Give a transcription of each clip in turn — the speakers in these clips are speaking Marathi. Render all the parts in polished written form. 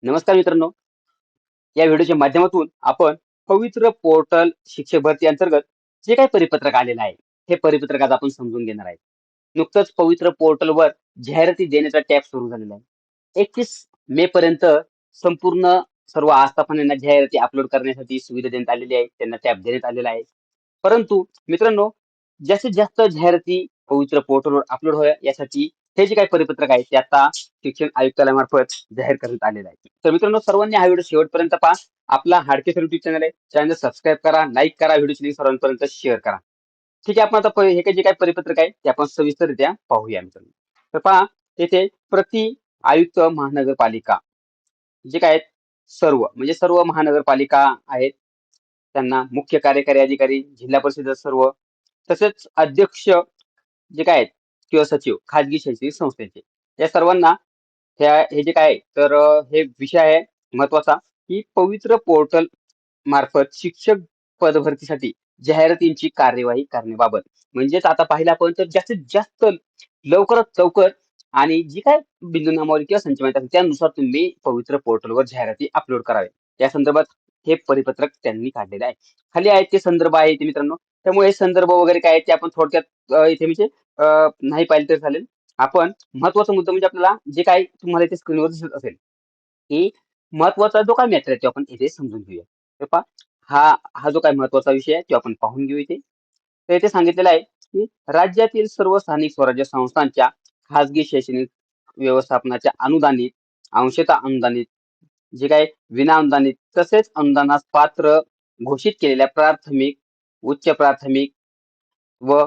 नमस्कार मित्रांनो, या व्हिडिओच्या माध्यमातून आपण पवित्र पोर्टल शिक्षक भरती अंतर्गत जे काही परिपत्रक आलेलं आहे, हे परिपत्रक आज आपण समजून घेणार आहे. नुकतंच पवित्र पोर्टलवर जाहिराती देण्याचा टॅब सुरू झालेला आहे. 31 मे पर्यंत संपूर्ण सर्व आस्थापनांना जाहिराती अपलोड करण्यासाठी सुविधा देण्यात आलेली आहे. त्यांना टॅब देण्यात आलेला आहे. परंतु मित्रांनो, जास्तीत जास्त जाहिराती पवित्र पोर्टलवर अपलोड व्हाव्या यासाठी हे जे काही परिपत्रक आहे ते आता शिक्षण आयुक्तालयामार्फत जाहीर करण्यात आलेलं आहे. तर मित्रांनो, सर्वांनी हा व्हिडिओ शेवटपर्यंत पहा. आपला हाडके सर युट्यूब चॅनल आहे. चॅनल सबस्क्राईब करा, लाईक करा, व्हिडिओची लिंक सर्वांपर्यंत शेअर करा. ठीक आहे, आपण आता हे जे काही परिपत्रक आहे ते आपण सविस्तररित्या पाहूया मित्रांनो. तर पहा, येथे प्रति आयुक्त महानगरपालिका जे काय आहेत, सर्व महानगरपालिका आहेत. त्यांना मुख्य कार्यकारी अधिकारी, जिल्हा परिषद सर्व, तसेच अध्यक्ष जे काय आहेत किंवा सचिव खाजगी शैक्षणिक संस्थेचे, या सर्वांना हे जे काय आहे, तर हे विषय आहे महत्वाचा, की पवित्र पोर्टल मार्फत शिक्षक पदभरतीसाठी जाहिरातींची कार्यवाही करण्याबाबत. म्हणजेच आता पाहिलं आपण तर जास्तीत जास्त लवकरात लवकर आणि जी काय बिंदू नामावली किंवा संच माहिती असेल त्यानुसार तुम्ही पवित्र पोर्टलवर जाहिराती अपलोड करावे. या संदर्भात हे परिपत्रक त्यांनी काढलेलं आहे. खाली आहेत ते संदर्भ आहे ते मित्रांनो. त्यामुळे हे संदर्भ वगैरे काय आहेत ते आपण थोडक्यात इथे म्हणजे नाही पाहिलं तरी चालेल. आपण महत्वाचा मुद्दा म्हणजे आपल्याला जे काही तुम्हाला इथे स्क्रीनवर दिसत असेल, की महत्वाचा जो काय मॅटर आहे तो आपण इथे समजून घेऊया. तर पहा, हा हा जो काही महत्वाचा विषय आहे तो आपण पाहून घेऊ इथे. तर इथे सांगितलेलं आहे, की राज्यातील सर्व स्थानिक स्वराज्य संस्थांच्या खाजगी शैक्षणिक व्यवस्थापनाच्या अनुदानित, अंशतः अनुदानित, जे काही विनाअनुदानित तसेच अनुदानास पात्र घोषित केलेल्या प्राथमिक, उच्च प्राथमिक व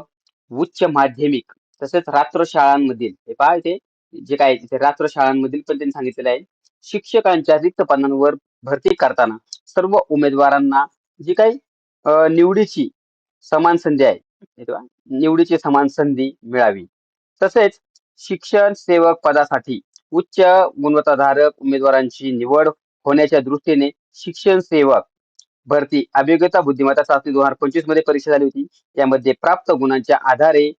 उच्च माध्यमिक तसेच रात्र शाळांमधील, हे पहा इथे जे काय तिथे रात्र शाळांमधील पण त्यांनी सांगितलेलं आहे, शिक्षकांच्या रिक्त पदांवर भरती करताना सर्व उमेदवारांना जी काही निवडीची समान संधी आहे, हे पहा, निवडीची समान संधी मिळावी. तसेच शिक्षण सेवक पदासाठी उच्च गुणवत्ताधारक उमेदवारांची निवड होण्याच्या दृष्टीने शिक्षण सेवक भरती अभियोग्यता बुद्धिमत्ता चाचणी 2025 मध्ये परीक्षा झाली होती. त्यामध्ये प्राप्त गुणांच्या आधारे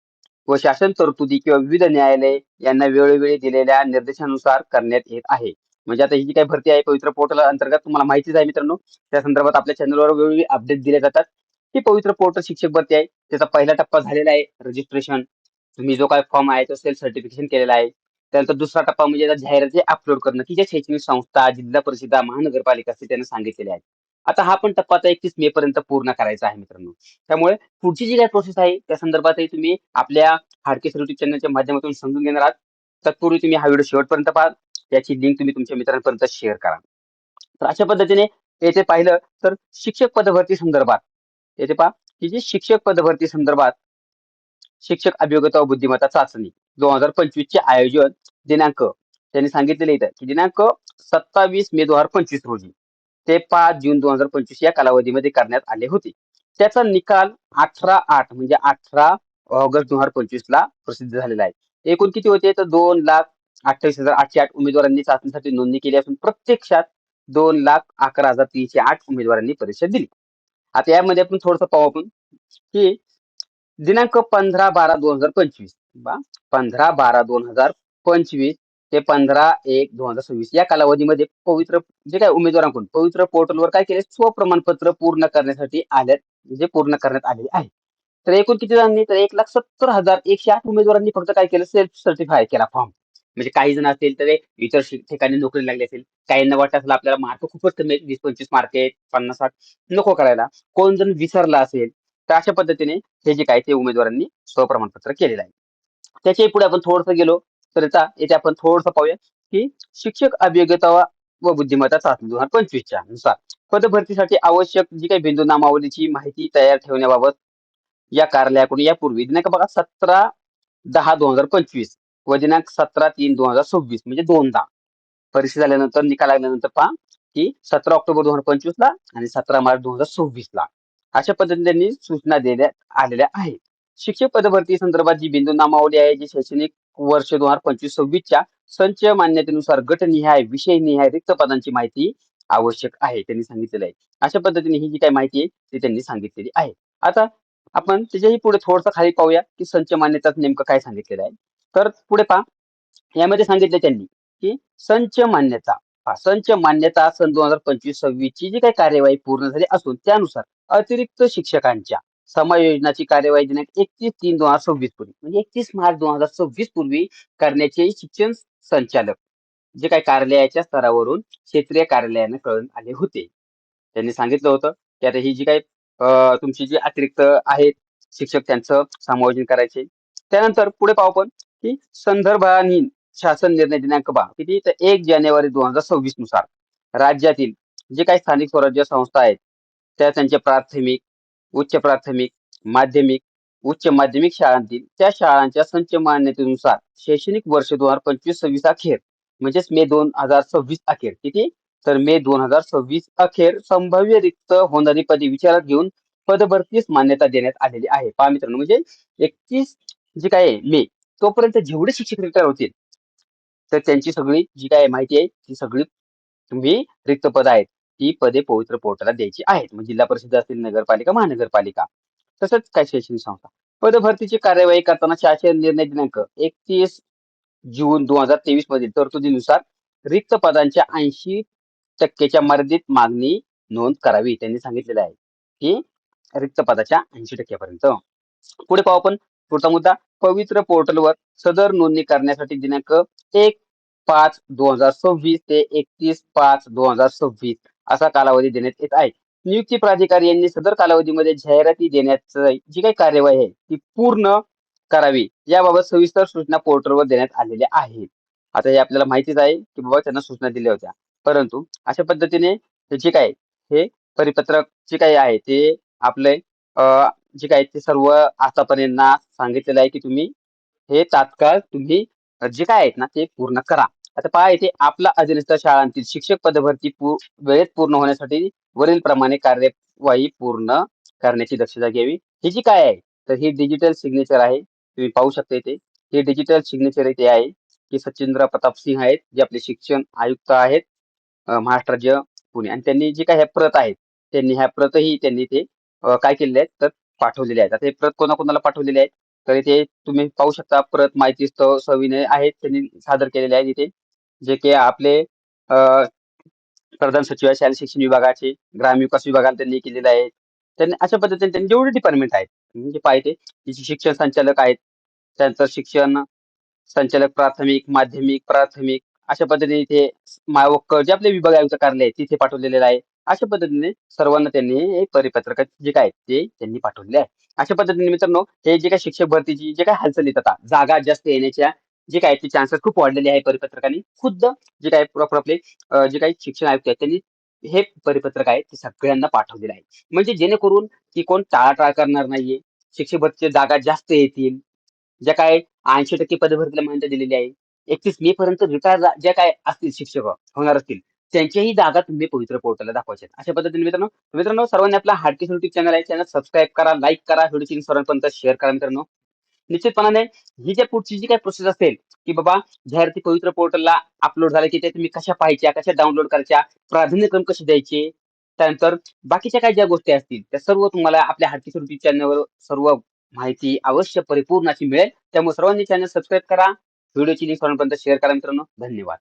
व शासन तरतुदी किंवा विविध न्यायालय यांना वेळोवेळी दिलेल्या निर्देशानुसार करण्यात येत आहे. म्हणजे आता ही जी काही भरती आहे पवित्र पोर्टल अंतर्गत तुम्हाला माहितीच आहे मित्रांनो. त्या संदर्भात आपल्या चॅनलवर वेगवेगळे अपडेट दिले जातात. ही पवित्र पोर्टल शिक्षक भरती आहे. त्याचा पहिला टप्पा झालेला आहे रजिस्ट्रेशन. तुम्ही जो काही फॉर्म आहे तो सेल्फ सर्टिफिकेशन केलेला आहे. त्यानंतर दुसरा टप्पा म्हणजे आता जाहिराती अपलोड करणं, की ज्या शैक्षणिक संस्था, जिल्हा परिषद, महानगरपालिका असते त्यांना सांगितलेले आहे. आता हा पण टप्पा आता 31 मे पर्यंत पूर्ण करायचा आहे मित्रांनो. त्यामुळे पुढची जी काही प्रोसेस आहे त्या संदर्भातही तुम्ही आपल्या हाडकेसर युट्यूब चॅनलच्या माध्यमातून समजून घेणार आहात. तत्पूर्वी तुम्ही हा व्हिडिओ शेवटपर्यंत पहा. त्याची लिंक तुम्ही तुमच्या मित्रांपर्यंत शेअर करा. तर अशा पद्धतीने येथे पाहिलं तर शिक्षक पदभरती संदर्भात येथे पहा, की जी शिक्षक पदभरती संदर्भात शिक्षक अभियोग्यता व बुद्धिमत्ता चाचणी 2025 चे आयोजन दिनांक त्यांनी सांगितलेले इथं, की दिनांक 27 मे 2025 रोजी ते 5 जून 2025 या कालावधीमध्ये करण्यात आले होते. त्याचा निकाल 18/8 म्हणजे 18 ऑगस्ट 2025 ला प्रसिद्ध झालेला आहे. एकूण किती होते तर 2,28,808 उमेदवारांनी चाचणीसाठी नोंदणी केली असून प्रत्यक्षात 2,11,308 उमेदवारांनी परीक्षा दिली. आता यामध्ये आपण थोडंसं पाहू आपण, की दिनांक 15/12/2025 बा 15/12/2025 ते 15/1/2026 या कालावधीमध्ये पवित्र जे काही उमेदवारांकडून पवित्र पोर्टलवर काय केले स्वप्रमाणपत्र पूर्ण करण्यासाठी आले, म्हणजे पूर्ण करण्यात आलेले आहे. तर एकूण किती जणांनी तर 1,70,108 उमेदवारांनी फक्त काय केलं सेल्फ सर्टिफाय केला फॉर्म. म्हणजे काही जण असतील तर ते इतर ठिकाणी नोकरी लागली असेल, काहींना वाटत असेल आपल्याला मार्क खूपच कमी आहेत, 20-25 मार्क आहेत, 50-60 नको करायला, कोण जण विसरला असेल, तर अशा पद्धतीने हे जे काय ते उमेदवारांनी स्वप्रमाणपत्र केलेलं आहे. त्याच्याही पुढे आपण थोडंसं गेलो तर इथे आपण थोडंसं पाहूया, की शिक्षक अभियोग्यता व बुद्धिमत्ता चाचणी 2025 च्या नुसार पदभरतीसाठी आवश्यक जी काही बिंदू नामावलीची माहिती तयार ठेवण्याबाबत या कार्यालयाकडून यापूर्वी दिनांक बघा 17/10/2025 व दिनांक 17/3/2026 म्हणजे दोनदा परीक्षा झाल्यानंतर निकाल लागल्यानंतर पहा, की 17 ऑक्टोबर 2025 ला आणि 17 मार्च 2026 ला अशा पद्धतीने त्यांनी सूचना देण्यात आलेल्या आहेत. शिक्षक पदभरती संदर्भात जी बिंदू नामावली आहे जी शैक्षणिक वर्ष 2025-26 च्या संच मान्यतेनुसार गटनिहाय विषयनिहाय रिक्त पदांची माहिती आवश्यक आहे त्यांनी सांगितलेलं आहे. अशा पद्धतीने ही जी काही माहिती आहे ती त्यांनी सांगितलेली आहे. आता आपण त्याच्याही पुढे थोडंसं खाली पाहूया, की संच मान्यता नेमकं काय सांगितलेलं आहे. तर पुढे पहा, यामध्ये सांगितले त्यांनी, की संच मान्यता संच मान्यता सन 2025-26 ची जी काही कार्यवाही पूर्ण झाली असून त्यानुसार अतिरिक्त शिक्षकांच्या समायोजनाची कार्यवाही दिनांक 31/3/2026 पूर्वी म्हणजे 31 मार्च 2026 पूर्वी करण्याचे शिक्षण संचालक जे काही कार्यालयाच्या स्तरावरून क्षेत्रीय कार्यालयाने कळवून आले होते. त्यांनी सांगितलं होतं की आता ही जी काही तुमची जी अतिरिक्त आहेत शिक्षक त्यांचं समायोजन करायचे. त्यानंतर पुढे पाहू आपण की संदर्भाने शासन निर्णय दिनांक किती तर 1 जानेवारी 2026 नुसार राज्यातील जे काही स्थानिक स्वराज्य संस्था आहेत त्या त्यांचे प्राथमिक, उच्च प्राथमिक, माध्यमिक, उच्च माध्यमिक शाळांतील त्या शाळांच्या संच मान्यतेनुसार शैक्षणिक वर्ष 2025-26 अखेर म्हणजेच मे 2026 अखेर किती तर मे 2026 अखेर संभाव्य रिक्त होणारी पदे विचारात घेऊन पदभरतीस मान्यता देण्यात आलेली आहे. पहा मित्रांनो म्हणजे 31 जे काय आहे मे तोपर्यंत जेवढे शिक्षक रिटायर होतील तर त्यांची सगळी जी काय माहिती आहे ती सगळी तुम्ही रिक्त पद आहेत ती पदे पवित्र पोर्टलला द्यायची आहेत. मग जिल्हा परिषद असतील, नगरपालिका, महानगरपालिका तसंच काय शैक्षणिक संस्था. पदभरतीची कार्यवाही करताना शासन निर्णय दिनांक 31 जून 2023 मधील तरतुदीनुसार रिक्त पदांच्या 80% मर्यादित मागणी नोंद करावी. त्यांनी सांगितलेलं आहे की रिक्त पदाच्या 80% पुढे पाहू आपण पुढचा मुद्दा पवित्र पोर्टलवर सदर नोंदणी करण्यासाठी दिनांक 1/5/2026 ते 31/5/2026 असा कालावधी देण्यात येत आहे. नियुक्ती प्राधिकारी यांनी सदर कालावधीमध्ये जाहिराती देण्याची जी काही कार्यवाही आहे ती पूर्ण करावी याबाबत सविस्तर सूचना पोर्टलवर देण्यात आलेल्या आहेत. आता हे आपल्याला माहितीच आहे की बाबा त्यांना सूचना दिल्या होत्या परंतु अशा पद्धतीने जे काय हे परिपत्रक जे काही आहे ते आपले जे काय ते सर्व आतापर्यंत सांगितलेलं आहे की तुम्ही हे तात्काळ तुम्ही जे काय आहेत ना ते पूर्ण करा. आता पहा इथे आपला अधीनस्थ शाळांतील शिक्षक पदभरती वेळेत पूर्ण होण्यासाठी वरील प्रमाणे कार्यवाही पूर्ण करण्याची दक्षता घ्यावी. ही जी काय आहे तर ही डिजिटल सिग्नेचर आहे. तुम्ही पाहू शकता इथे हे डिजिटल सिग्नेचर इथे आहे की सचिंद्र प्रताप सिंह आहेत जे आपले शिक्षण आयुक्त आहेत महाराष्ट्र राज्य पुणे आणि त्यांनी जे काही ह्या प्रत आहेत त्यांनी ह्या प्रतही त्यांनी ते काय केलेले आहेत तर पाठवलेले आहेत. आता हे प्रत कोणाकोणाला पाठवलेले आहेत तर इथे तुम्ही पाहू शकता प्रत माहिती सविनय आहेत त्यांनी सादर केलेले आहेत इथे जे की आपले प्रधान सचिव शालेय शिक्षण विभागाचे ग्रामविकास विभागाला त्यांनी केलेले आहेत. त्यांनी अशा पद्धतीने त्यांनी जेवढे डिपार्टमेंट आहेत म्हणजे पाहिजे शिक्षण संचालक आहेत त्यांचं शिक्षण संचालक प्राथमिक, माध्यमिक, प्राथमिक अशा पद्धतीने इथे जे आपले विभाग आयुक्त कार्यालय आहे तिथे पाठवलेलं आहे. अशा पद्धतीने सर्वांना त्यांनी हे परिपत्रक जे काय ते त्यांनी पाठवलेले आहे. अशा पद्धतीने मित्रांनो हे जे काही शिक्षक भरतीची जे काही हालचाली येतात आता जागा जास्त येण्याच्या जे काय ते चान्सेस खूप वाढलेले आहे परिपत्रकाने खुद्द जे काय प्रॉपर आपले जे काही शिक्षण आयुक्त आहेत त्यांनी हे परिपत्रक आहे ते सगळ्यांना पाठवलेलं आहे. म्हणजे जेणेकरून की कोण टाळाटाळ करणार नाहीये. शिक्षक भरतीच्या जागा जास्त येतील. ज्या काय 80% पदभरतीला मान्यता दिलेली आहे. 31 मे पर्यंत रिटायर ज्या काय असतील शिक्षक होणार असतील त्यांच्याही जागा तुम्ही पवित्र पोर्टलला दाखवायच्या आहेत. अशा पद्धतीने मित्रांनो मित्रांनो सर्वांनी आपला हार्टकेस युट्यूब चॅनल आहे चॅनल सबस्क्राईब करा, लाईक करा, व्हिडिओची सर्वांपर्यंत शेअर करा मित्रांनो. निश्चितपणाने ही जी पुढची जी काही प्रोसेस असेल की बाबा जाहिराती पवित्र पोर्टलला अपलोड झाल्या की ते तुम्ही कशा पाहायच्या, कशा डाउनलोड करायच्या, प्राधान्यक्रम कसे द्यायचे, त्यानंतर बाकीच्या काही ज्या गोष्टी असतील त्या सर्व तुम्हाला आपल्या हार्टकेस युट्यूब चॅनलवर सर्व माहिती अवश्य परिपूर्ण अशी मिळेल. त्यामुळे सर्वांनी चॅनल सबस्क्राईब करा. व्हिडिओची लिंक सर्वांपर्यंत शेअर करा मित्रांनो. धन्यवाद.